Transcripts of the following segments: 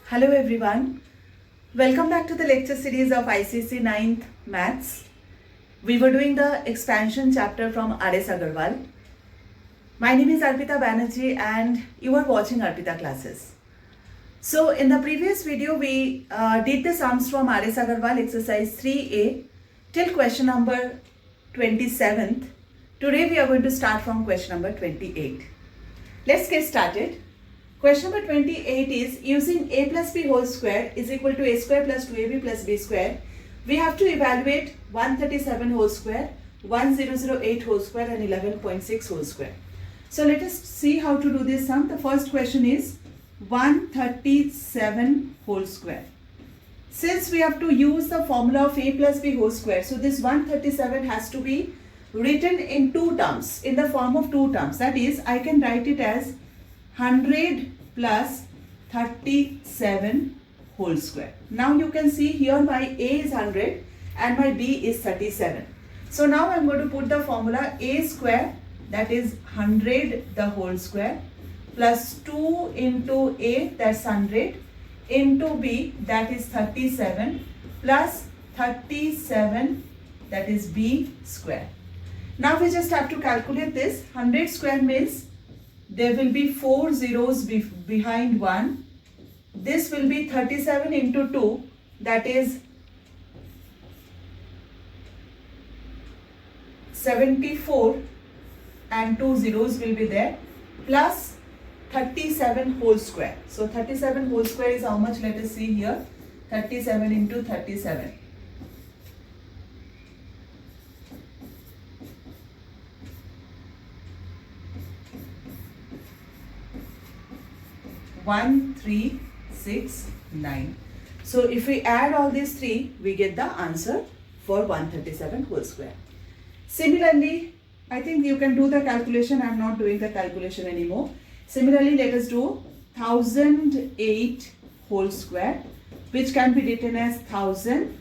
Hello everyone. Welcome back to the lecture series of ICC 9th Maths. We were doing the expansion chapter from R.S. Agarwal. My name is Arpita Banerjee and you are watching Arpita classes. So in the previous video we did the sums from R.S. Agarwal exercise 3A till question number 27th. Today we are going to start from question number 28. Let's get started. Question number 28 is using a plus b whole square is equal to a square plus 2ab plus b square. We have to evaluate 137 whole square, 1008 whole square and 11.6 whole square. So let us see how to do this sum. The first question is 137 whole square. Since we have to use the formula of a plus b whole square, so this 137 has to be written in two terms, in the form of two terms. That is, I can write it as 100 plus 37 whole square. Now you can see here my a is 100 and my b is 37. So now I am going to put the formula a square, that is 100 the whole square, plus 2 into a, that's 100, into b, that is 37, plus 37, that is b square. Now we just have to calculate this. 100 square means there will be 4 zeros behind 1. This will be 37 into 2, that is 74, and 2 zeros will be there, plus 37 whole square. So 37 whole square is how much? Let us see here. 37 into 37. One, 3, 6, 9. So if we add all these three, we get the answer for 137 whole square. Similarly, I think you can do the calculation. I am not doing the calculation anymore. Similarly, let us do 1008 whole square, which can be written as 1000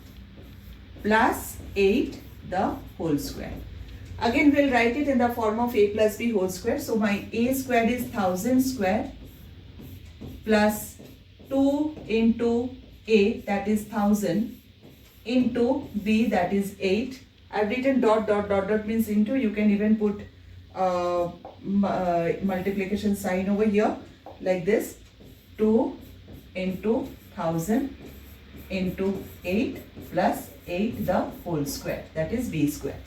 plus 8 the whole square. Again, we will write it in the form of a plus b whole square. So my a square is 1000 square plus 2 into a, that is 1000, into b, that is 8. I've written dot dot dot dot means into. You can even put multiplication sign over here like this. 2 into 1000 into 8 plus 8 the whole square, that is b square.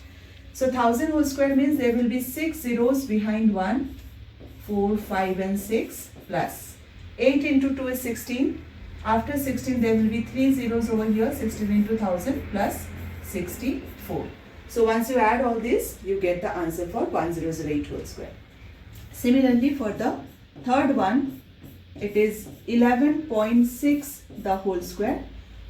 So 1000 whole square means there will be 6 zeros behind 1, 4, 5 and 6, plus 8 into 2 is 16. After 16 there will be 3 zeros over here. 16 into 1000 plus 64. So once you add all this, you get the answer for 1008 whole square. Similarly, for the third one, it is 11.6 the whole square.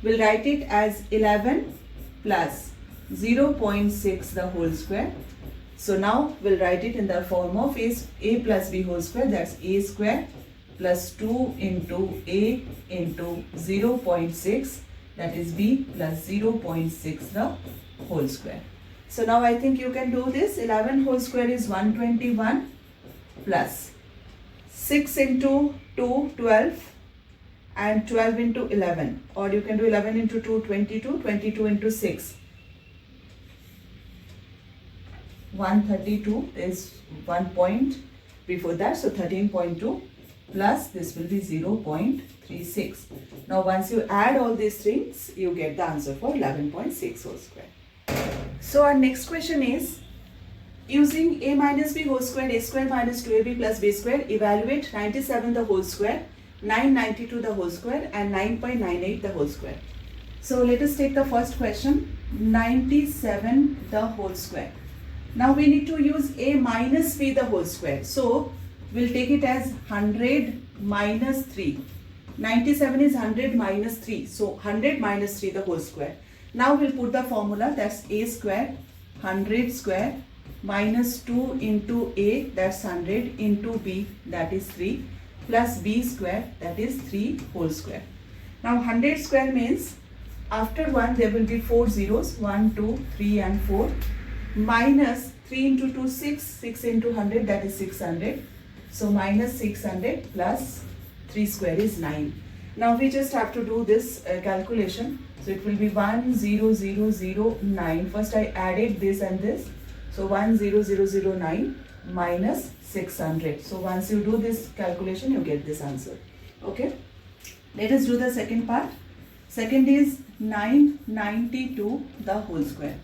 We'll write it as 11 plus 0.6 the whole square. So now we'll write it in the form of a plus b whole square, that's a square plus 2 into a into 0.6, that is b, plus 0.6 the whole square. So now I think you can do this. 11 whole square is 121 plus 6 into 2, 12, and 12 into 11, or you can do 11 into 2, 22, 22 into 6, 132 is 1 point before that, so 13.2 plus this will be 0.36. Now once you add all these things, you get the answer for 11.6 whole square. So our next question is, using a minus b whole square, a square minus 2ab plus b square, evaluate 97 the whole square, 992 the whole square and 9.98 the whole square. So let us take the first question, 97 the whole square. Now we need to use a minus b the whole square. So we'll take it as 100 minus 3. 97 is 100 minus 3. So 100 minus 3 the whole square. Now we'll put the formula, that's a square, 100 square, minus 2 into a, that's 100, into b, that is 3, plus b square, that is 3 whole square. Now 100 square means after 1 there will be 4 zeros, 1, 2, 3 and 4, minus 3 into 2, 6, 6 into 100, that is 600. So minus 600 plus 3 square is 9. Now we just have to do this calculation. So it will be 10009. First I added this and this. So 10009 minus 600. So once you do this calculation, you get this answer. Okay. Let us do the second part. Second is 992 the whole square.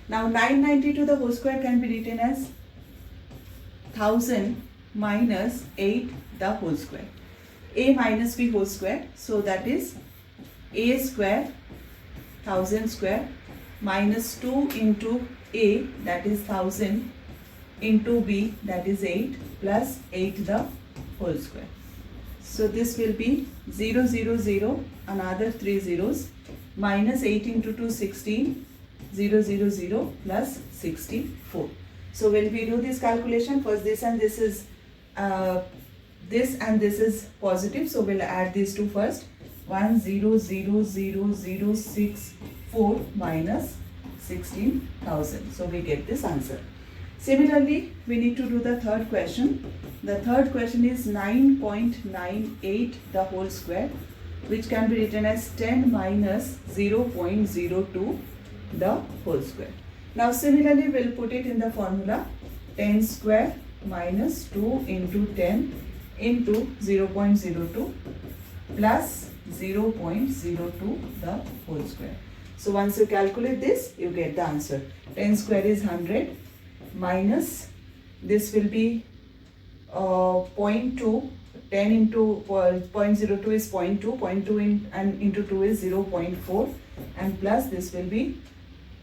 Now 992 the whole square can be written as 1000 minus 8 the whole square. A minus B whole square. So that is A square 1000 square minus 2 into A, that is 1000, into B, that is 8, plus 8 the whole square. So this will be 0 0 0, another 3 zeros, minus 8 into 2 16, 0 0 0 plus 64. So when we do this calculation, first this and this is positive, so we'll add these two first. 100,064 minus 16,000. So we get this answer. Similarly, we need to do the third question. The third question is 9.98 the whole square, which can be written as 10 minus 0.02 the whole square. Now similarly, we'll put it in the formula. 10 square minus 2 into 10 into 0.02 plus 0.02 the whole square. So once you calculate this, you get the answer. 10 square is 100 minus, this will be 0.2, 10 into 0.02 is 0.2, 0.2 and into 2 is 0.4, and plus this will be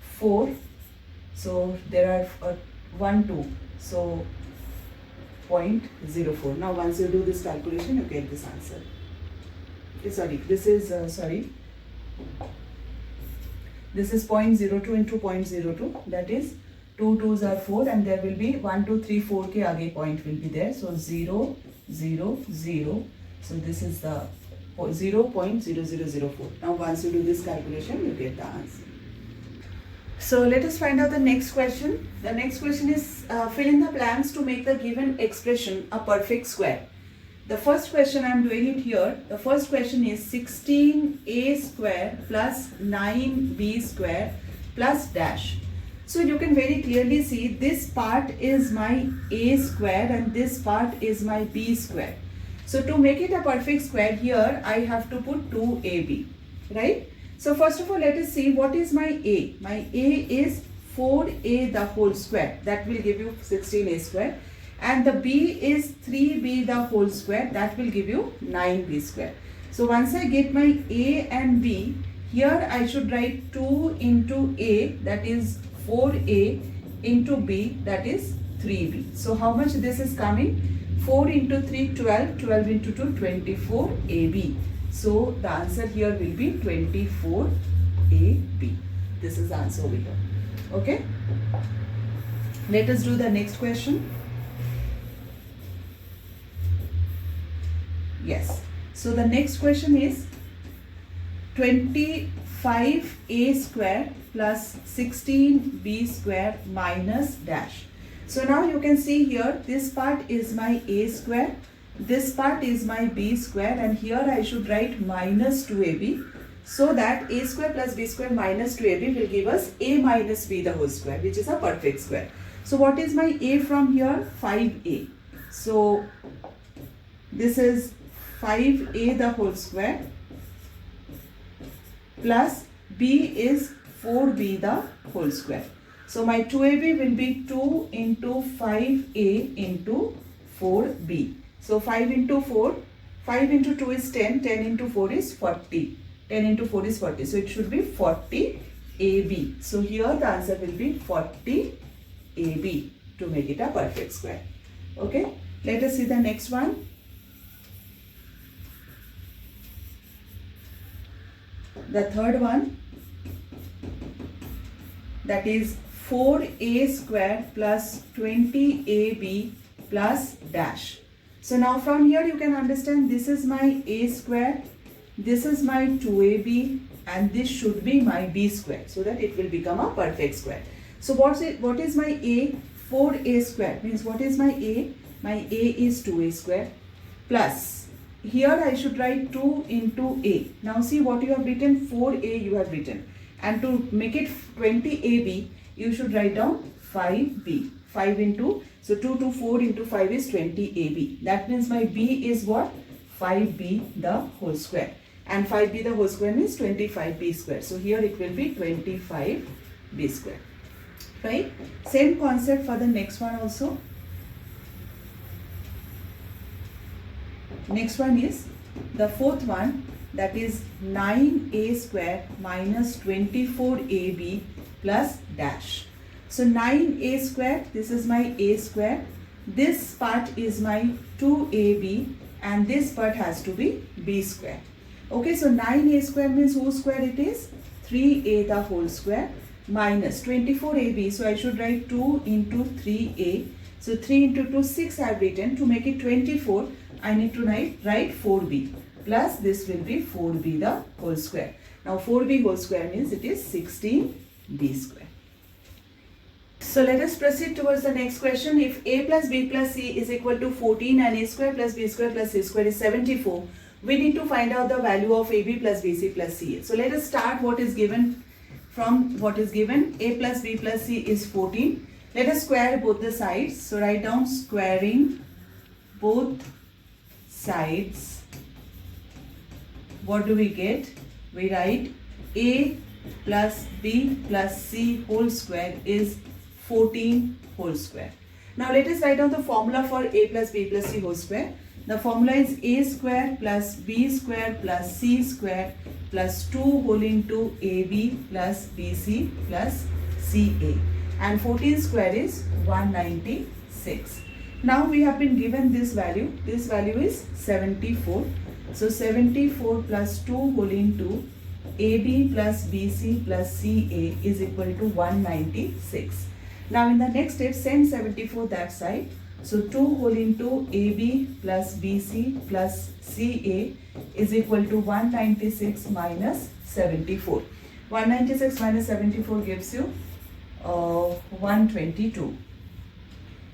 4. So there are 1, 2. So 0.04. Now once you do this calculation, you get this answer. Sorry, this is this is 0.02 into 0.02, that is 2 2s are 4, and there will be 1 2 3 4 ke aage point will be there. So 0 0 0. So this is the 0.0004. Now once you do this calculation, you get the answer. So let us find out the next question. The next question is fill in the blanks to make the given expression a perfect square. The first question I am doing it here. The first question is 16a square plus 9b square plus dash. So you can very clearly see this part is my a square and this part is my b square. So to make it a perfect square, here I have to put 2ab, right? So first of all, let us see what is my a. My a is 4a the whole square. That will give you 16a square. And the b is 3b the whole square. That will give you 9b square. So once I get my a and b, here I should write 2 into a, that is 4a, into b, that is 3b. So how much this is coming? 4 into 3, 12, 12 into 2, 24 ab. So the answer here will be 24 ab. This is the answer over here. Okay. Let us do the next question. Yes. So the next question is 25a square plus 16b square minus dash. So now you can see here, this part is my a square, this part is my b square, and here I should write minus 2ab, so that a square plus b square minus 2ab will give us a minus b the whole square, which is a perfect square. So what is my a from here? 5a. So this is 5a the whole square plus b is 4b the whole square. So my 2ab will be 2 into 5a into 4b. So 5 into 4, 5 into 2 is 10, 10 into 4 is 40. 10 into 4 is 40. So it should be 40 AB. So here the answer will be 40 AB to make it a perfect square. Okay. Let us see the next one. The third one, that is 4a square plus 20ab plus dash. So now from here you can understand this is my a square, this is my 2ab, and this should be my b square, so that it will become a perfect square. So what is my a? 4a square means what is my a? My a is 2a square plus here I should write 2 into A. Now see what you have written, 4A you have written. And to make it 20AB, you should write down 5B. 5 into, so 2 to 4 into 5 is 20AB. That means my B is what? 5B the whole square. And 5B the whole square means 25B square. So here it will be 25B square. Right? Same concept for the next one also. Next one is the fourth one, that is 9A square minus 24AB plus dash. So 9A square, this is my A square, this part is my 2AB and this part has to be B square. Okay, so 9A square means whose square it is? 3A the whole square minus 24AB. So I should write 2 into 3A. So 3 into 2, 6 I have written. To make it 24, I need to write 4B. Plus this will be 4B the whole square. Now 4B whole square means it is 16B square. So let us proceed towards the next question. If A plus B plus C is equal to 14 and A square plus B square plus C square is 74, we need to find out the value of AB plus BC plus CA. So let us start what is given from what is given. A plus B plus C is 14. Let us square both the sides. So write down squaring both sides. What do we get? We write A plus B plus C whole square is 14 whole square. Now let us write down the formula for A plus B plus C whole square. The formula is A square plus B square plus C square plus 2 whole into AB plus BC plus CA. And 14 square is 196. Now we have been given this value. This value is 74. So 74 plus 2 whole into AB plus BC plus CA is equal to 196. Now in the next step, send 74 that side. So 2 whole into AB plus BC plus CA is equal to 196 minus 74. 196 minus 74 gives you 122.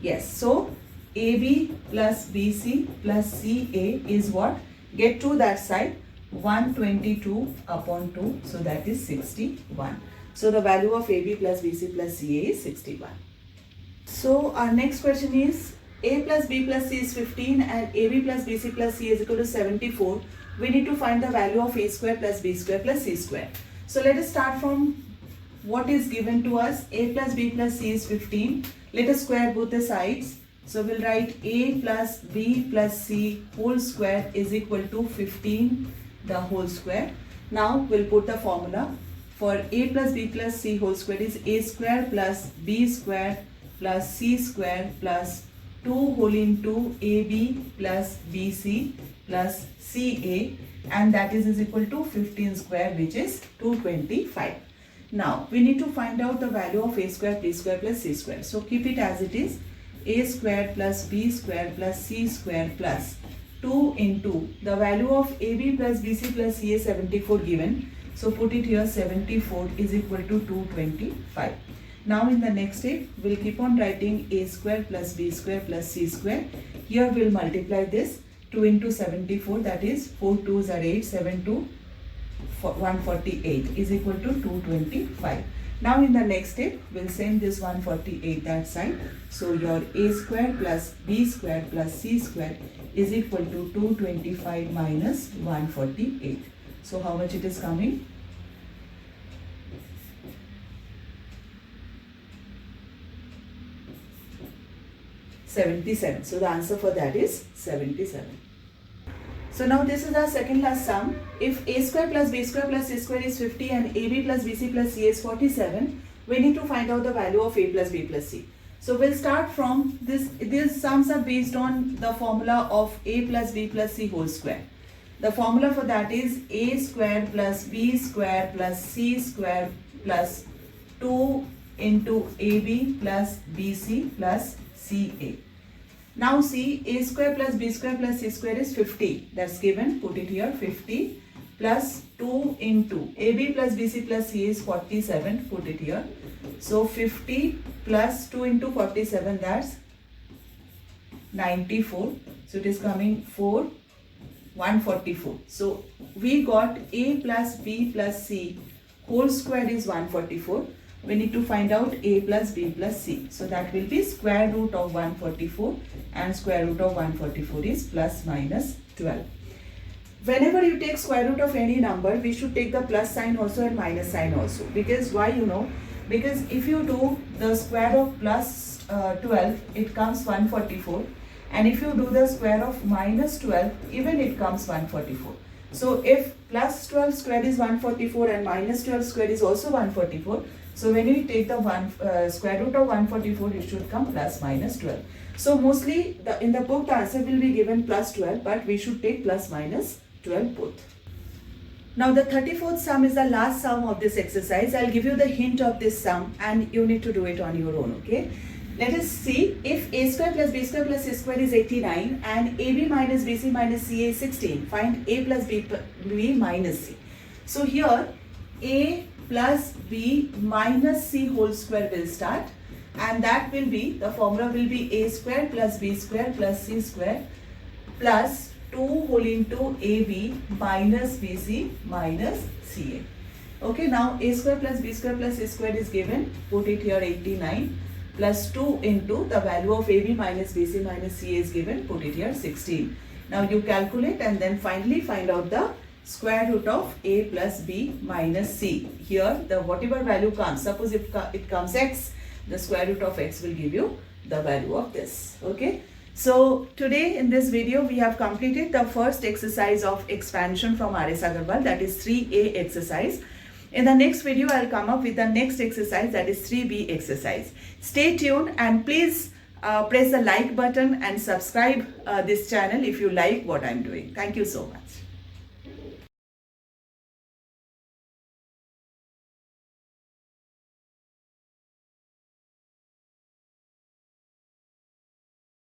Yes, so AB plus BC plus CA is what? Get to that side, 122 upon 2, so that is 61. So the value of AB plus BC plus CA is 61. So our next question is A plus B plus C is 15 and AB plus BC plus C is equal to 74. We need to find the value of A square plus B square plus C square. So let us start from what is given to us. A plus B plus C is 15. Let us square both the sides. So we'll write A plus B plus C whole square is equal to 15 the whole square. Now we'll put the formula for A plus B plus C whole square is A square plus B square plus C square plus 2 whole into AB plus BC plus CA, and that is equal to 15 square, which is 225. Now we need to find out the value of A square, B square plus C square. So keep it as it is. A square plus B square plus C square plus 2 into the value of AB plus BC plus CA 74 given. So put it here, 74 is equal to 225. Now in the next step, we'll keep on writing A square plus B square plus C square. Here we'll multiply this. 2 into 74, that is 4 2s are 8, 7 2, 148 is equal to 225. Now in the next step, we'll send this 148 that side. So your A square plus B square plus C square is equal to 225 minus 148. So how much it is coming? 77. So the answer for that is 77. So now this is our second last sum. If A square plus B square plus C square is 50 and AB plus BC plus C is 47, we need to find out the value of A plus B plus C. So we'll start from this. These sums are based on the formula of A plus B plus C whole square. The formula for that is A square plus B square plus C square plus 2 into AB plus BC plus CA. Now see, A square plus B square plus C square is 50. That's given. Put it here, 50 plus 2 into AB plus BC plus C is 47. Put it here. So 50 plus 2 into 47, that's 94. So it is coming 4 144. So we got a plus b plus c whole square is 144. We need to find out a plus b plus c. So that will be square root of 144, and square root of 144 is plus minus 12. Whenever you take square root of any number, we should take the plus sign also and minus sign also. Because why, you know? Because if you do the square of plus 12, it comes 144. And if you do the square of minus 12, even it comes 144. So if plus 12 square is 144 and minus 12 square is also 144, so when you take the square root of 144, it should come plus minus 12. So mostly in the book the answer will be given plus 12, but we should take plus minus 12 both. Now the 34th sum is the last sum of this exercise. I'll give you the hint of this sum and you need to do it on your own, okay? Let us see, if a square plus b square plus c square is 89 and ab minus bc minus ca is 16, find a plus b minus c. So here a plus b minus c whole square will start, and that will be, the formula will be a square plus b square plus c square plus 2 whole into ab minus bc minus ca. Okay, now a square plus b square plus c square is given, put it here 89. Plus 2 into the value of AB minus BC minus CA is given, put it here 16. Now you calculate and then finally find out the square root of A plus B minus C. Here the whatever value comes, suppose if it comes x, the square root of x will give you the value of this. Okay. So today in this video we have completed the first exercise of expansion from R.S. Agarwal, that is 3A exercise. In the next video, I'll come up with the next exercise, that is 3B exercise. Stay tuned and please press the like button and subscribe this channel if you like what I'm doing. Thank you so much.